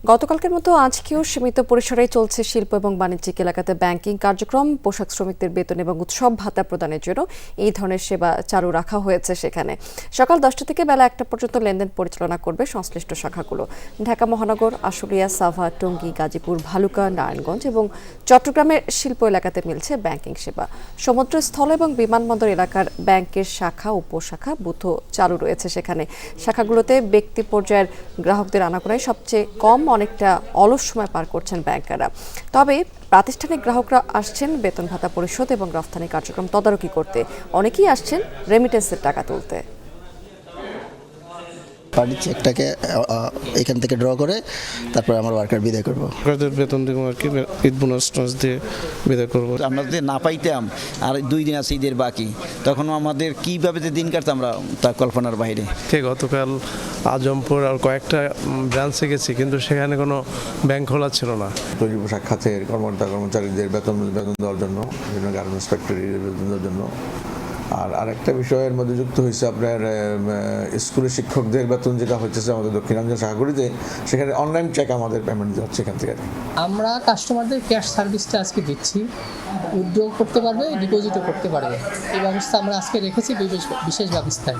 গতকালকের মতো আজকেও সীমিত পরিসরে চলছে শিল্প এবং বাণিজ্যিক এলাকাতে ব্যাংকিং কার্যক্রম। পোশাক শ্রমিকদের বেতন এবং উৎসব ভাতা প্রদানের জন্য এই ধরনের সেবা চালু রাখা হয়েছে। সেখানে সকাল 10টা থেকে বেলা 1টা পর্যন্ত লেনদেন পরিচালনা করবে সংশ্লিষ্ট শাখাগুলো। ঢাকা মহানগর, আশুলিয়া, সাভার, টঙ্গী, গাজীপুর, ভালুকা, নারায়ণগঞ্জ এবং চট্টগ্রামের শিল্প এলাকাতে মিলছে ব্যাংকিং সেবা। সমুদ্রস্থল এবং বিমানবন্দর এলাকার ব্যাংকের শাখা, উপশাখা, বুথও চালু রয়েছে। সেখানে শাখাগুলোতে ব্যক্তি পর্যায়ের গ্রাহকদের আনাগোনায় সবচেয়ে কম, অনেকটা অলস সময় পার করছেন ব্যাংকাররা। তবে প্রাতিষ্ঠানিক গ্রাহকরা আসছেন বেতন ভাতা পরিশোধ এবং রফতানি কার্যক্রম তদারকি করতে। অনেকেই আসছেন রেমিটেন্সের টাকা তুলতে। পার্টির চেকটাকে এখান থেকে ড্র করে তারপর আমার ওয়ার্কার বিদায় করবো। ওয়ার্কারদের বেতন দিব আর কি, ঈদ বোনাস দিয়ে বিদায় করবো। আমরা যদি না পাইতাম আর 2 দিন আছে ঈদের বাকি, তখন আমাদের কীভাবে যে দিন কাটতাম আমরা তা কল্পনার বাইরে। গতকাল আজমপুর আর কয়েকটা ব্রাঞ্চে গেছি, কিন্তু সেখানে কোনো ব্যাংক খোলা ছিল না। তৈরি পোশাক খাতের কর্মচারীদের বেতন দেওয়ার জন্য, বিভিন্ন গার্মেন্টস ফ্যাক্টরির বেতন দেওয়ার জন্য। আর আরেকটা বিষয়ের মধ্যে যুক্ত হয়েছে আপনার স্কুলের শিক্ষকদের বেতন, যেটা হচ্ছে আমাদের দক্ষিণাঞ্চল শাখাগুলিতে, সেখানে অনলাইন চেক আমাদের পেমেন্ট হচ্ছে এখান থেকে। আমরা কাস্টমারদের ক্যাশ সার্ভিসটা আজকে দিচ্ছি, উইথড্র করতে পারবে, ডিপোজিটও করতে পারবে। এই ব্যবস্থা আমরা আজকে রেখেছি বিশেষ ব্যবস্থায়।